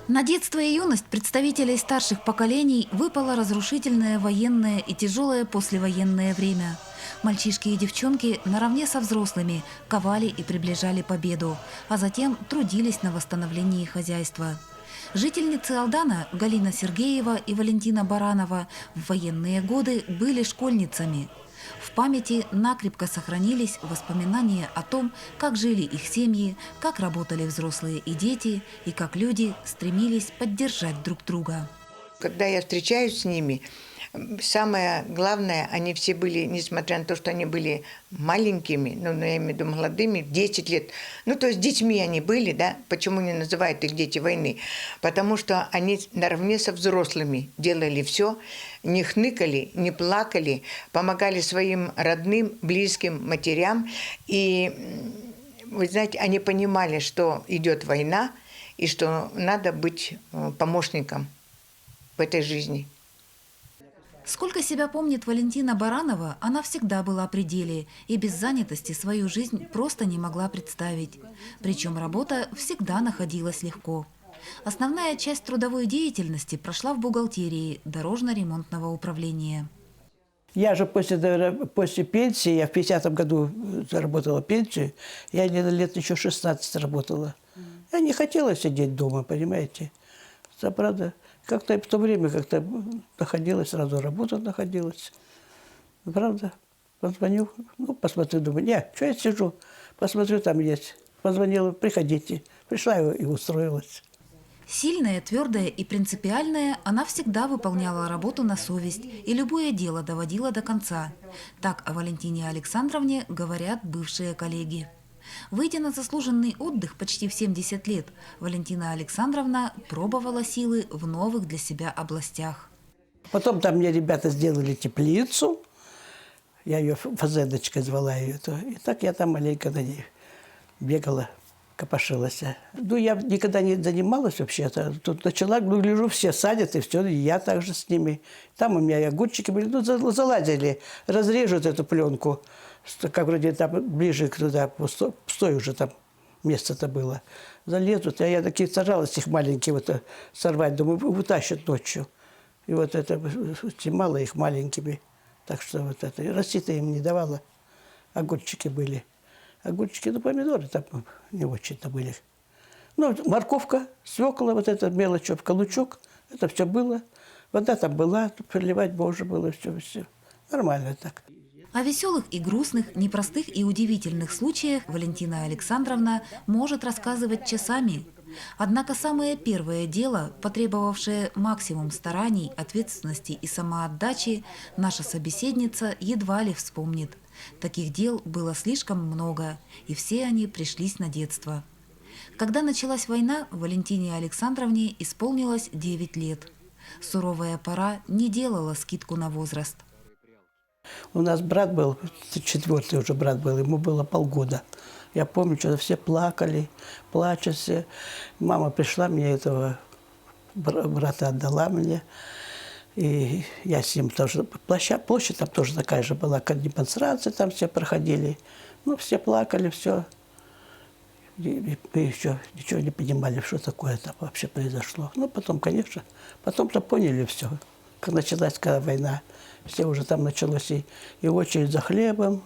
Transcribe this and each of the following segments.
На детство и юность представителей старших поколений выпало разрушительное военное и тяжелое послевоенное время. Мальчишки и девчонки наравне со взрослыми ковали и приближали победу, а затем трудились на восстановлении хозяйства. Жительницы Алдана Галина Сергеева и Валентина Баранова в военные годы были школьницами. В памяти накрепко сохранились воспоминания о том, как жили их семьи, как работали взрослые и дети, и как люди стремились поддержать друг друга. Когда я встречаюсь с ними, самое главное, они все были, несмотря на то, что они были маленькими, я имею в виду молодыми, 10 лет, то есть детьми они были, да, почему не называют их дети войны? Потому что они наравне со взрослыми делали все, не хныкали, не плакали, помогали своим родным, близким, матерям, и, вы знаете, они понимали, что идет война, и что надо быть помощником в этой жизни. Сколько себя помнит Валентина Баранова, она всегда была при деле и без занятости свою жизнь просто не могла представить. Причем работа всегда находилась легко. Основная часть трудовой деятельности прошла в бухгалтерии дорожно-ремонтного управления. Я же после пенсии, я в 50-м году заработала пенсию, я лет еще 16 работала. Я не хотела сидеть дома, понимаете. Это правда. Как-то в то время как-то находилась, сразу работа находилась. Правда, позвоню, посмотрю, думаю, нет, что я сижу, посмотрю, там есть. Позвонила, приходите. Пришла и устроилась. Сильная, твердая и принципиальная, она всегда выполняла работу на совесть и любое дело доводила до конца. Так о Валентине Александровне говорят бывшие коллеги. Выйдя на заслуженный отдых почти в 70 лет, Валентина Александровна пробовала силы в новых для себя областях. Потом там мне ребята сделали теплицу, я ее фазендочкой звала ее. И так я там маленько на ней бегала, копошилась. Я никогда не занималась вообще-то. Тут начала, гляжу, все садят, и все, и я также с ними. Там у меня и огурчики были, залазили, разрежут эту пленку, как вроде там ближе к туда, пустой уже там место-то было. Залезут, а я такие старалась их маленькие сорвать, думаю, вытащат ночью. И это снимала их маленькими. Так что и расти-то им не давала. Огурчики были. Огурчики, помидоры там не очень-то были. Морковка, свекла, эта мелочь, лучок, это все было. Вода там была, проливать можно было, все. Нормально так. О веселых и грустных, непростых и удивительных случаях Валентина Александровна может рассказывать часами. Однако самое первое дело, потребовавшее максимум стараний, ответственности и самоотдачи, наша собеседница едва ли вспомнит. Таких дел было слишком много, и все они пришлись на детство. Когда началась война, Валентине Александровне исполнилось 9 лет. Суровая пора не делала скидку на возраст. У нас брат был, 4-й уже брат был, ему было полгода. Я помню, что все плакали, плачут все. Мама пришла, мне этого брата отдала мне. И я с ним тоже, площадь там тоже такая же была, как демонстрации там все проходили. Все плакали, все. И мы еще ничего не понимали, что такое там вообще произошло. Потом, конечно, потом-то поняли все. Как началась война, все уже там началось и очередь за хлебом.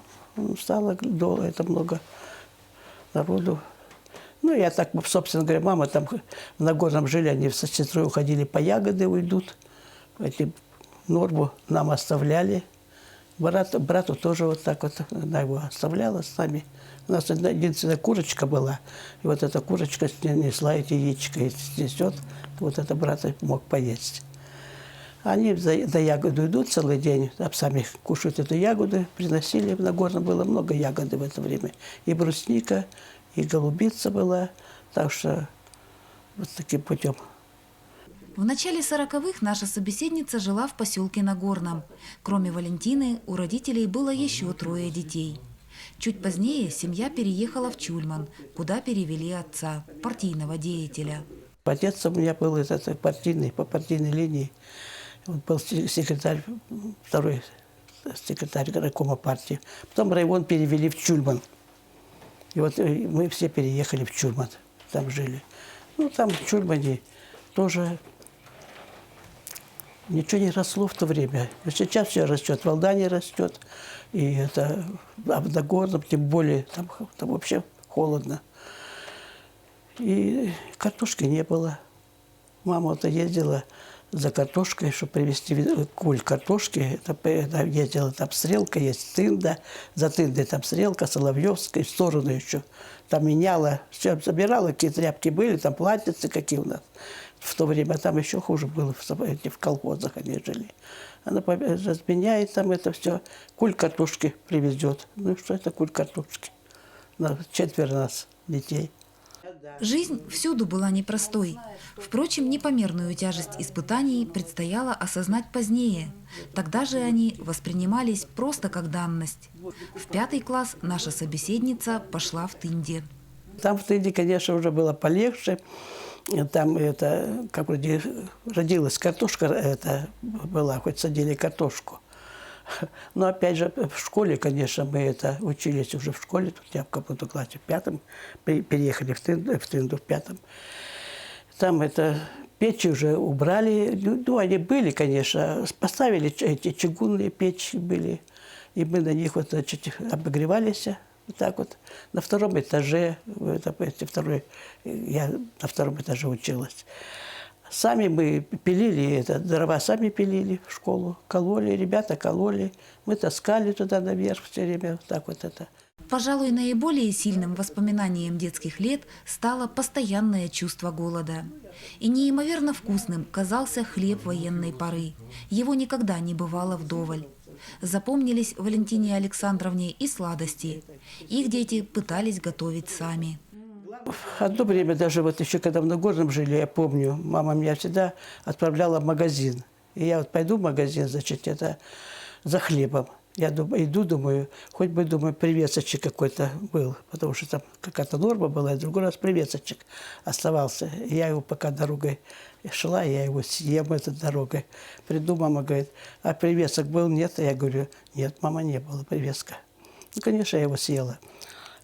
Стало долго, это много народу. Я так, собственно говоря, мама там в Нагорном жили, они со сестрой уходили по ягоды, уйдут. Эти норму нам оставляли. Брату тоже так она его оставляла с нами. У нас единственная курочка была, и эта курочка несла эти яичко, и снесет, это брат мог поесть. Они за ягоду идут целый день, сами кушают эту ягоду, приносили. В Нагорном было много ягоды в это время. И брусника, и голубица была. Так что таким путем. В начале 40-х наша собеседница жила в поселке Нагорном. Кроме Валентины, у родителей было еще 3 детей. Чуть позднее семья переехала в Чульман, куда перевели отца, партийного деятеля. Отец у меня был партийный, по партийной линии. Он был секретарь, 2-й секретарь райкома партии. Потом район перевели в Чульман. И мы все переехали в Чульман, там жили. Там в Чульмане тоже ничего не росло в то время. Сейчас все растет, в Алдане растет, и это а в Нагорном, тем более, там вообще холодно. И картошки не было. Мама вот ездила за картошкой, чтобы привезти куль картошки. Это ездила, там стрелка есть, Тында. За Тындой там стрелка, Соловьевская, в сторону еще. Там меняла, все забирала, какие тряпки были, там платьицы какие у нас. В то время там еще хуже было, в колхозах они жили. Она разменяет там это все, куль картошки привезет. Ну что это куль картошки? 4 нас детей. Жизнь всюду была непростой. Впрочем, непомерную тяжесть испытаний предстояло осознать позднее. Тогда же они воспринимались просто как данность. В 5 класс наша собеседница пошла в Тынде. Там в Тынде, конечно, уже было полегче. Там это, как вроде родилась картошка, это была, хоть садили картошку. Но опять же, в школе, конечно, мы это учились уже в школе, тут я в каком-то классе в 5-м, переехали в Тынду в 5-м. Там это печи уже убрали, ну, они были, конечно, поставили эти чугунные печи были, и мы на них вот, значит, обогревались. Вот так вот. На 2-м этаже, я на 2-м этаже училась. Сами мы пилили, дрова сами пилили в школу, кололи, ребята кололи. Мы таскали туда наверх все время, вот так вот это. Пожалуй, наиболее сильным воспоминанием детских лет стало постоянное чувство голода. И неимоверно вкусным казался хлеб военной поры. Его никогда не бывало вдоволь. Запомнились Валентине Александровне и сладости. Их дети пытались готовить сами. Одно время, даже вот еще когда в Нагорном жили, я помню, мама меня всегда отправляла в магазин. И я вот пойду в магазин, значит, это за хлебом. Я иду, думаю, хоть бы, думаю, привесочек какой-то был, потому что там какая-то норма была, и в другой раз привесочек оставался. И я его пока дорогой шла, я его съем этой дорогой. Приду, мама говорит, а привесок был? Нет. А я говорю, нет, мама, не было привеска. Ну, конечно, я его съела.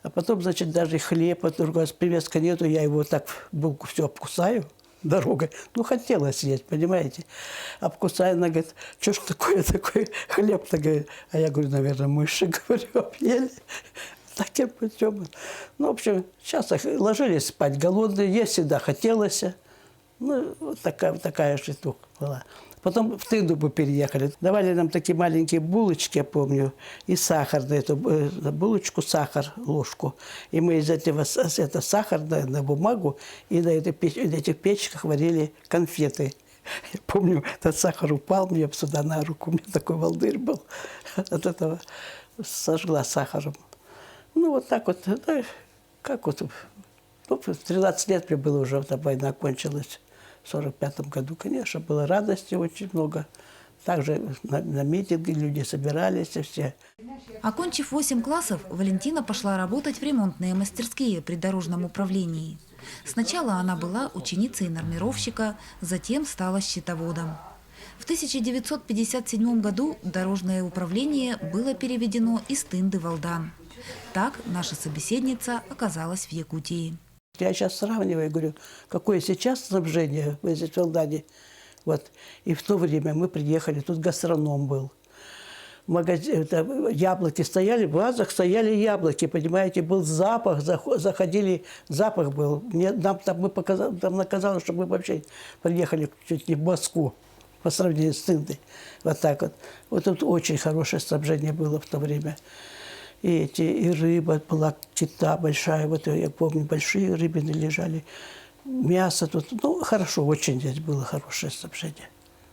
А потом, значит, даже и хлеб, а другой раз привеска нету, я его так в булку все обкусаю дорогой. Ну, хотела съесть, понимаете. Обкусаю, она говорит, что ж такое хлеб-то, говорит. А я говорю, наверное, мыши, говорю, объели. Таким путем. Ну, в общем, сейчас ложились спать голодные, есть всегда хотелось. Ну, вот такая штука была. Потом в Тынду мы переехали. Давали нам такие маленькие булочки, я помню, и сахар, на эту булочку, сахар, ложку. И мы из этого сахар на бумагу и на этих печках варили конфеты. Я помню, этот сахар упал мне сюда на руку, у меня такой волдырь был. От этого сожгла сахаром. Ну, вот так вот, да, как вот, ну, 13 лет мне было уже, эта война кончилась. В 1945 году, конечно, было радости очень много. Также на митинги люди собирались все. Окончив 8 классов, Валентина пошла работать в ремонтные мастерские при дорожном управлении. Сначала она была ученицей нормировщика, затем стала счетоводом. В 1957 году дорожное управление было переведено из Тынды в Алдан. Так наша собеседница оказалась в Якутии. Я сейчас сравниваю, говорю, какое сейчас снабжение в Алдане. Вот. И в то время мы приехали, тут гастроном был. Яблоки стояли, в вазах стояли яблоки, понимаете, был запах, заходили, запах был. Нам наказалось, что мы вообще приехали чуть не в Москву по сравнению с Тындой. Вот так вот. Вот тут очень хорошее снабжение было в то время. И рыба была, кита большая, вот я помню, большие рыбины лежали. Мясо тут, ну, хорошо, очень здесь было хорошее снабжение.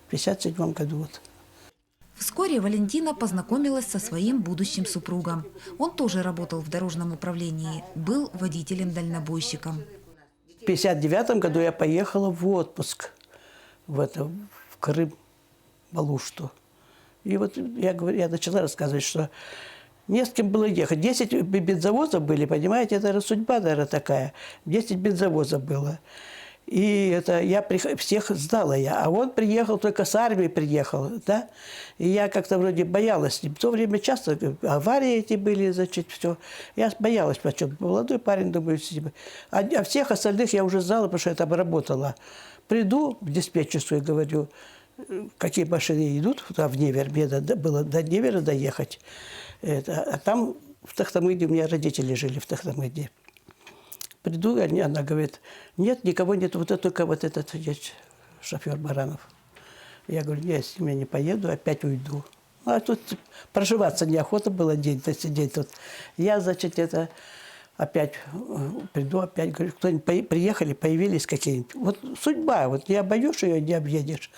В 1957 году вот. Вскоре Валентина познакомилась со своим будущим супругом. Он тоже работал в дорожном управлении, был водителем-дальнобойщиком. В 1959 году я поехала в отпуск в Крым, в Алушту. И вот я начала рассказывать, что не с кем было ехать. 10 бензовозов были, понимаете, это судьба, наверное, такая. 10 бензовозов было. И это всех знала я. А он приехал, только с армии приехал, да. И я как-то вроде боялась с ним. В то время часто аварии эти были, значит, все. Я боялась, почему молодой парень, думаю, а всех остальных я уже знала, потому что я там работала. Приду в диспетчерскую и говорю, какие машины идут, туда в Невер, мне надо было до Невера доехать. А там в Тахтамыде, у меня родители жили в Тахтамыде. Приду, она говорит, нет, никого нет, вот это только вот этот есть шофер Баранов. Я говорю, нет, с ним я не поеду, опять уйду. Ну, а тут проживаться неохота было день-то сидеть тут. Я, значит, опять приду, опять говорю, кто-нибудь приехали, появились какие-нибудь. Вот судьба, вот не обойдешь ее, не объедешь.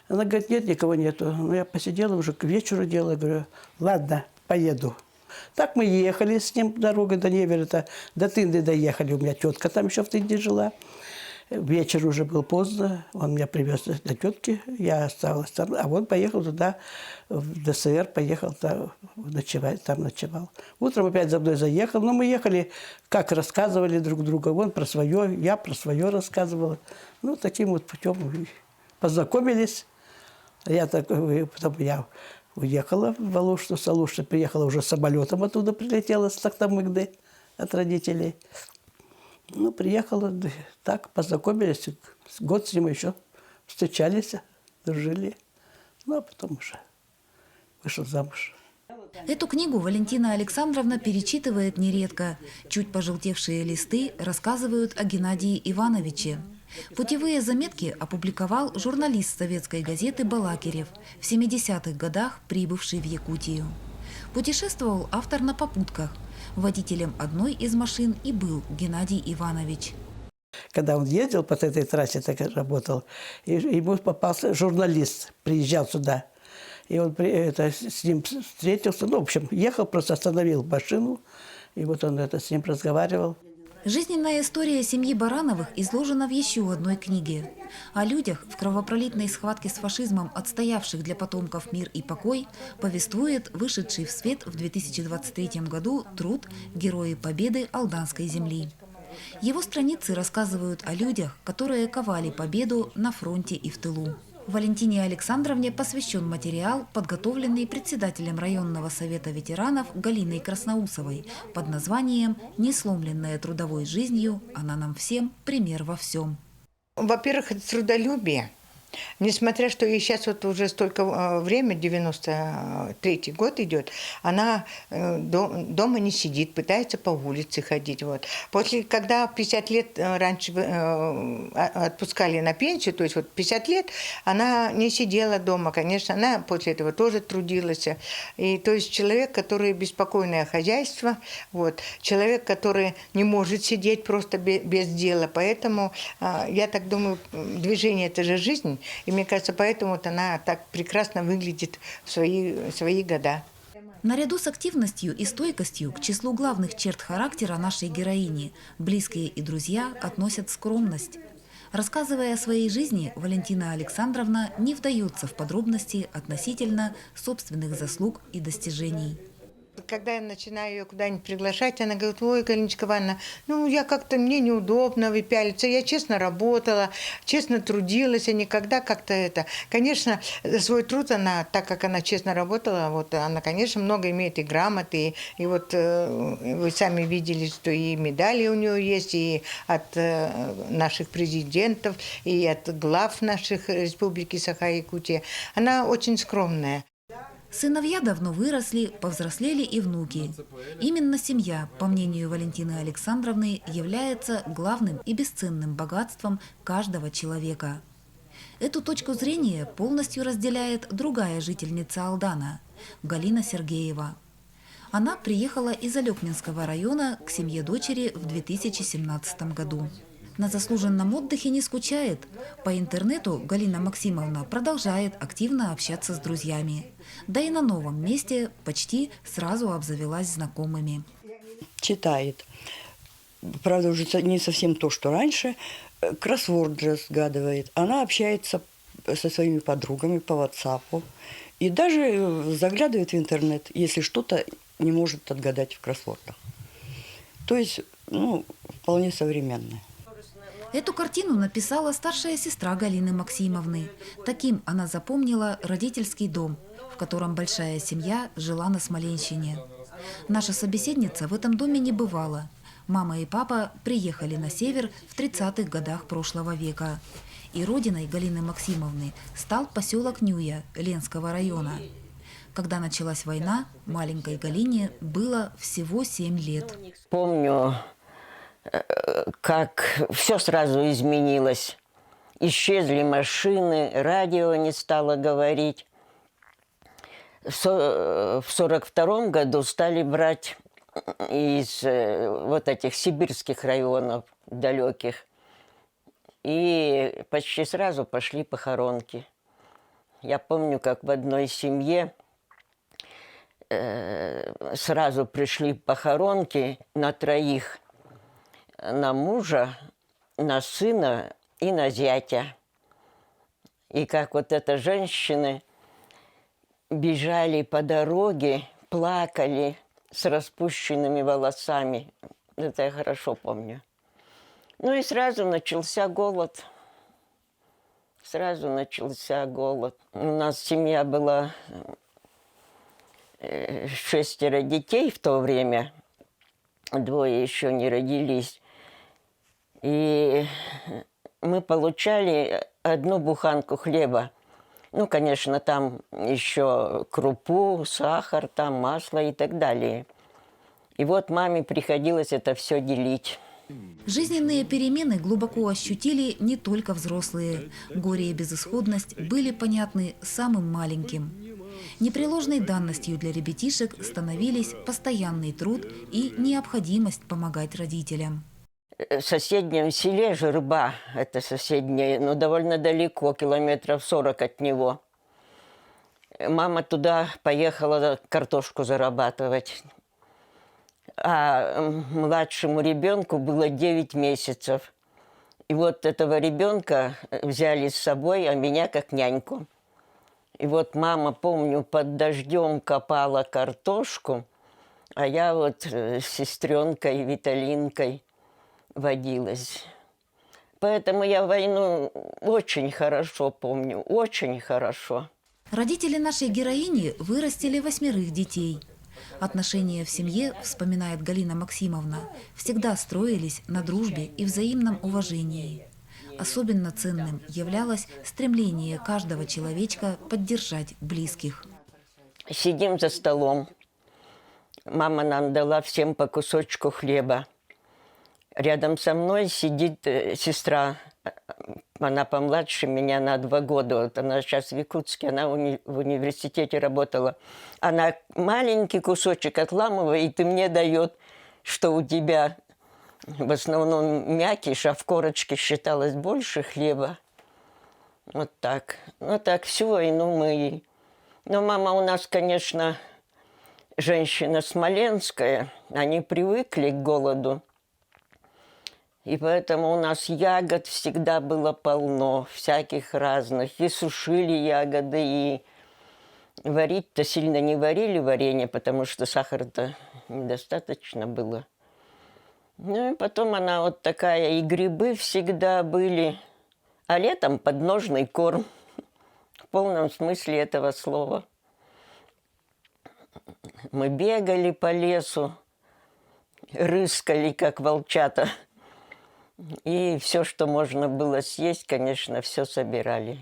Она говорит, нет, никого нету. Ну, я посидела уже к вечеру делала, говорю, ладно, поеду. Так мы ехали с ним дорогой до Невера, до Тынды доехали. У меня тетка там еще в Тынде жила. Вечер уже был поздно, он меня привез до тетки, я осталась там. А он поехал туда, в ДСР, поехал там ночевать, там ночевал. Утром опять за мной заехал, но мы ехали, как рассказывали друг другу. Он про свое, я про свое рассказывала. Ну, таким вот путем познакомились. Потом я уехала в Алушну, с Алушны приехала уже самолетом, оттуда прилетела с Тахтамыгды от родителей. Ну, приехала, так, познакомились, год с ним еще встречались, дружили. Ну, а потом уже вышел замуж. Эту книгу Валентина Александровна перечитывает нередко. Чуть пожелтевшие листы рассказывают о Геннадии Ивановиче. Путевые заметки опубликовал журналист советской газеты «Балакирев», в 70-х годах прибывший в Якутию. Путешествовал автор на попутках. Водителем одной из машин и был Геннадий Иванович. Когда он ездил по этой трассе, так и работал, и ему попался журналист, приезжал сюда. И он с ним встретился, ну, в общем, ехал, просто остановил машину, и вот он с ним разговаривал. Жизненная история семьи Барановых изложена в еще одной книге. О людях, в кровопролитной схватке с фашизмом отстоявших для потомков мир и покой, повествует вышедший в свет в 2023 году труд «Герои Победы Алданской земли». Его страницы рассказывают о людях, которые ковали победу на фронте и в тылу. Валентине Александровне посвящен материал, подготовленный председателем районного совета ветеранов Галиной Красноусовой под названием «Несломленная трудовой жизнью, она нам всем пример во всем». Во-первых, это трудолюбие. Несмотря, что ей сейчас вот уже столько время, 93-й год идет, она дома не сидит, пытается по улице ходить. Вот. Когда 50 лет раньше отпускали на пенсию, то есть вот 50 лет, она не сидела дома, конечно, она после этого тоже трудилась. И, то есть человек, который беспокойное хозяйство, вот, человек, который не может сидеть просто без дела. Поэтому, я так думаю, движение – это же жизнь. И мне кажется, поэтому вот она так прекрасно выглядит в свои года. Наряду с активностью и стойкостью к числу главных черт характера нашей героини близкие и друзья относят скромность. Рассказывая о своей жизни, Валентина Александровна не вдается в подробности относительно собственных заслуг и достижений. Когда я начинаю ее куда-нибудь приглашать, она говорит, ой, Галиночка Ивановна, ну я как-то, мне неудобно выпялиться, я честно работала, честно трудилась, а никогда как-то это. Конечно, свой труд она, так как она честно работала, вот она, конечно, много имеет и грамоты, и вот вы сами видели, что и медали у нее есть, и от наших президентов, и от глав наших республики Саха-Якутия. Она очень скромная. Сыновья давно выросли, повзрослели и внуки. Именно семья, по мнению Валентины Александровны, является главным и бесценным богатством каждого человека. Эту точку зрения полностью разделяет другая жительница Алдана – Галина Сергеева. Она приехала из Алекминского района к семье дочери в 2017 году. На заслуженном отдыхе не скучает. По интернету Галина Максимовна продолжает активно общаться с друзьями. Да и на новом месте почти сразу обзавелась знакомыми. Читает. Правда, уже не совсем то, что раньше. Кроссворд разгадывает. Она общается со своими подругами по WhatsApp. И даже заглядывает в интернет, если что-то не может отгадать в кроссвордах. То есть, вполне современная. Эту картину написала старшая сестра Галины Максимовны. Таким она запомнила родительский дом, в котором большая семья жила на Смоленщине. Наша собеседница в этом доме не бывала. Мама и папа приехали на север в 30-х годах прошлого века. И родиной Галины Максимовны стал поселок Нюя Ленского района. Когда началась война, маленькой Галине было всего 7 лет. Помню, как все сразу изменилось. Исчезли машины, радио не стало говорить. В 1942 году стали брать из вот этих сибирских районов далеких. И почти сразу пошли похоронки. Я помню, как в одной семье сразу пришли похоронки на троих. На мужа, на сына и на зятя. И как вот это женщины бежали по дороге, плакали с распущенными волосами. Это я хорошо помню. Ну и сразу начался голод. Сразу начался голод. У нас семья была 6 детей в то время. 2 еще не родились. И мы получали 1 буханку хлеба. Ну, конечно, там еще крупу, сахар, там масло и так далее. И вот маме приходилось это все делить. Жизненные перемены глубоко ощутили не только взрослые. Горе и безысходность были понятны самым маленьким. Непреложной данностью для ребятишек становились постоянный труд и необходимость помогать родителям. В соседнем селе Жирба, это соседнее, но довольно далеко, километров 40 от него. Мама туда поехала картошку зарабатывать. А младшему ребенку было 9 месяцев. И вот этого ребенка взяли с собой, а меня как няньку. И вот мама, помню, под дождем копала картошку, а я вот с сестренкой Виталинкой водилась. Поэтому я войну очень хорошо помню, очень хорошо. Родители нашей героини вырастили 8 детей. Отношения в семье, вспоминает Галина Максимовна, всегда строились на дружбе и взаимном уважении. Особенно ценным являлось стремление каждого человечка поддержать близких. Сидим за столом. Мама нам дала всем по кусочку хлеба. Рядом со мной сидит сестра. Она помладше меня на 2 года. Вот она сейчас в Якутске, она в университете работала. Она маленький кусочек отламывает и мне дает, что у тебя в основном мякиш, а в корочке считалось больше хлеба. Вот так. Вот так всю войну мы... Но мама у нас, конечно, женщина смоленская. Они привыкли к голоду. И поэтому у нас ягод всегда было полно, всяких разных. И сушили ягоды, и варить-то сильно не варили варенье, потому что сахара-то недостаточно было. Ну и потом она вот такая, и грибы всегда были. А летом подножный корм, в полном смысле этого слова. Мы бегали по лесу, рыскали, как волчата. И все, что можно было съесть, конечно, все собирали.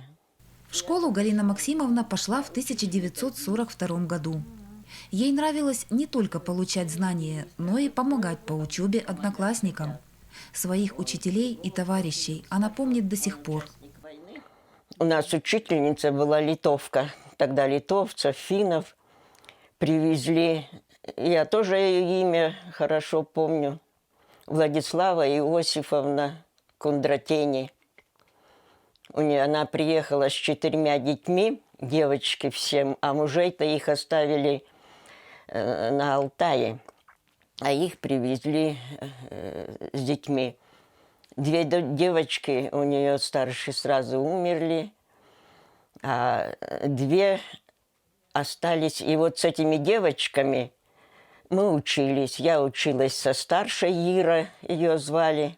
В школу Галина Максимовна пошла в 1942 году. Ей нравилось не только получать знания, но и помогать по учебе одноклассникам. Своих учителей и товарищей она помнит до сих пор. У нас учительница была литовка. Тогда литовцев, финнов привезли. Я тоже ее имя хорошо помню. Владислава Иосифовна Кондратени. Она приехала с 4 детьми, девочки всем, а мужей-то их оставили на Алтае, а их привезли с детьми. 2 девочки у нее старшие сразу умерли, а 2 остались. И вот с этими девочками мы учились. Я училась со старшей, Ира ее звали,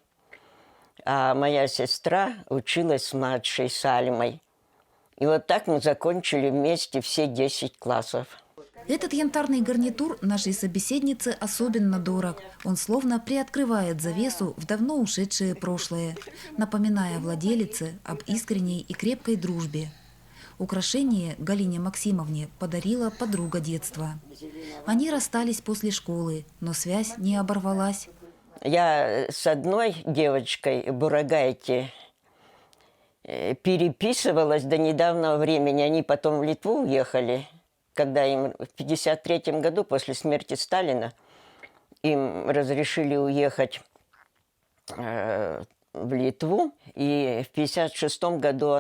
а моя сестра училась с младшей Сальмой. И вот так мы закончили вместе все 10 классов. Этот янтарный гарнитур нашей собеседницы особенно дорог. Он словно приоткрывает завесу в давно ушедшее прошлое, напоминая владелице об искренней и крепкой дружбе. Украшение Галине Максимовне подарила подруга детства. Они расстались после школы, но связь не оборвалась. Я с одной девочкой, Бурагайте, переписывалась до недавнего времени. Они потом в Литву уехали, когда им в 1953 году, после смерти Сталина, им разрешили уехать в Литву. И в 1956 году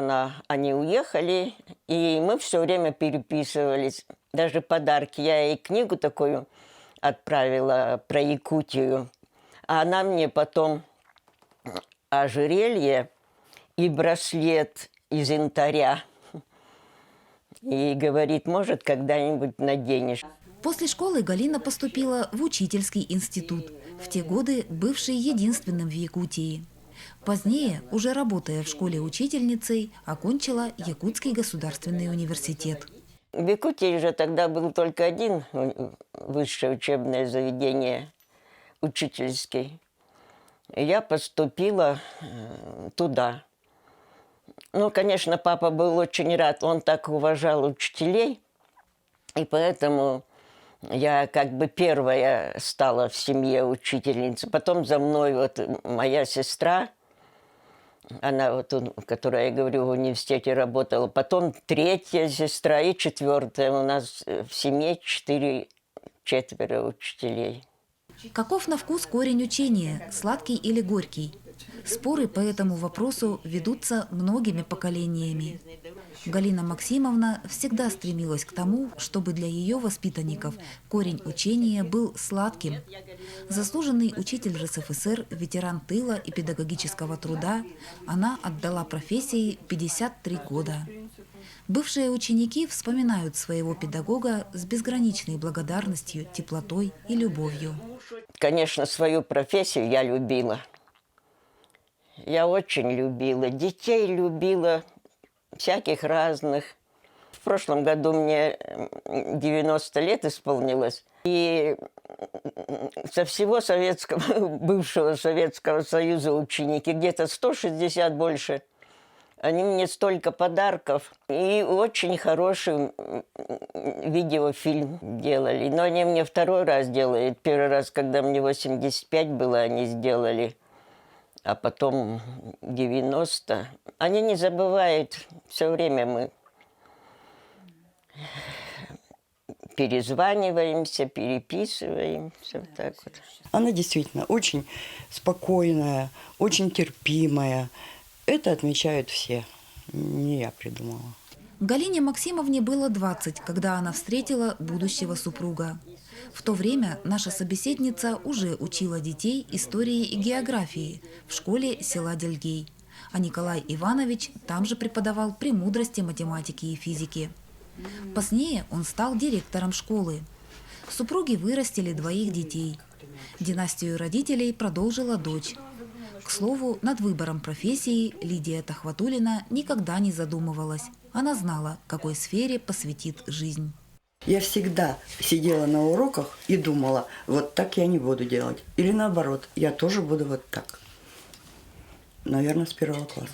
они уехали, и мы все время переписывались. Даже подарки. Я ей книгу такую отправила про Якутию. А она мне потом ожерелье и браслет из янтаря. И говорит, может, когда-нибудь наденешь. После школы Галина поступила в учительский институт, в те годы бывший единственным в Якутии. Позднее, уже работая в школе учительницей, окончила Якутский государственный университет. В Якутии же тогда был только один высшее учебное заведение, учительский. И я поступила туда. Ну, конечно, папа был очень рад, он так уважал учителей, и поэтому я как бы первая стала в семье учительницей. Потом за мной вот моя сестра, она вот, которая, я говорю, в университете работала, потом третья сестра и четвертая. У нас в семье четверо учителей. Каков на вкус корень учения, сладкий или горький? Споры по этому вопросу ведутся многими поколениями. Галина Максимовна всегда стремилась к тому, чтобы для ее воспитанников корень учения был сладким. Заслуженный учитель РСФСР, ветеран тыла и педагогического труда, она отдала профессии 53 года. Бывшие ученики вспоминают своего педагога с безграничной благодарностью, теплотой и любовью. Конечно, свою профессию я любила. Я очень любила. Детей любила, всяких разных. В прошлом году мне 90 лет исполнилось. И со всего бывшего Советского Союза ученики, где-то 160 больше, они мне столько подарков. И очень хороший видеофильм делали. Но они мне второй раз делают. Первый раз, когда мне 85 было, они сделали. А потом 90. Они не забывают. Все время мы перезваниваемся, переписываем. Все так вот. Она действительно очень спокойная, очень терпимая. Это отмечают все. Не я придумала. Галине Максимовне было 20, когда она встретила будущего супруга. В то время наша собеседница уже учила детей истории и географии в школе села Дельгей. А Николай Иванович там же преподавал премудрости математики и физики. Позднее он стал директором школы. Супруги вырастили 2 детей. Династию родителей продолжила дочь. К слову, над выбором профессии Лидия Тахватуллина никогда не задумывалась. Она знала, какой сфере посвятит жизнь. Я всегда сидела на уроках и думала, вот так я не буду делать. Или наоборот, я тоже буду вот так. Наверное, с 1 класса.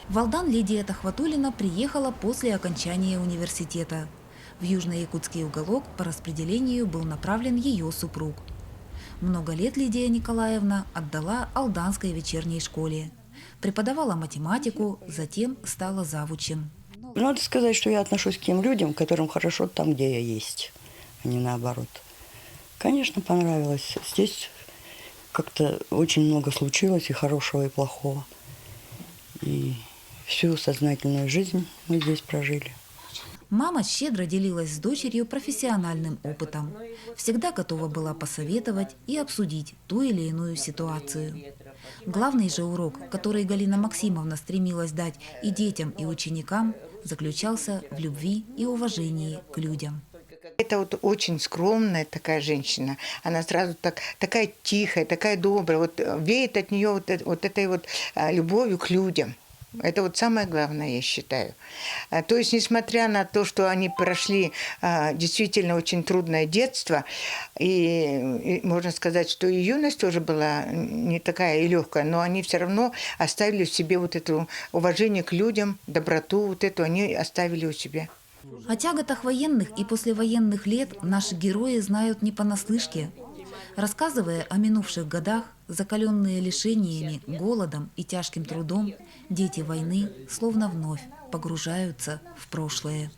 В Алдан Лидия Тахватуллина приехала после окончания университета. В Южно-Якутский уголок по распределению был направлен ее супруг. Много лет Лидия Николаевна отдала Алданской вечерней школе. Преподавала математику, затем стала завучем. Надо сказать, что я отношусь к тем людям, которым хорошо там, где я есть, а не наоборот. Конечно, понравилось. Здесь как-то очень много случилось и хорошего, и плохого. И всю сознательную жизнь мы здесь прожили. Мама щедро делилась с дочерью профессиональным опытом. Всегда готова была посоветовать и обсудить ту или иную ситуацию. Главный же урок, который Галина Максимовна стремилась дать и детям, и ученикам, заключался в любви и уважении к людям. это вот очень скромная такая женщина. Она сразу такая тихая, такая добрая. Вот веет от нее вот этой вот любовью к людям. Это вот самое главное, я считаю. То есть, несмотря на то, что они прошли действительно очень трудное детство, и можно сказать, что и юность тоже была не такая и легкая, но они все равно оставили в себе вот это уважение к людям, доброту, вот эту они оставили у себя. О тяготах военных и послевоенных лет наши герои знают не понаслышке. Рассказывая о минувших годах, закаленные лишениями, голодом и тяжким трудом, дети войны словно вновь погружаются в прошлое.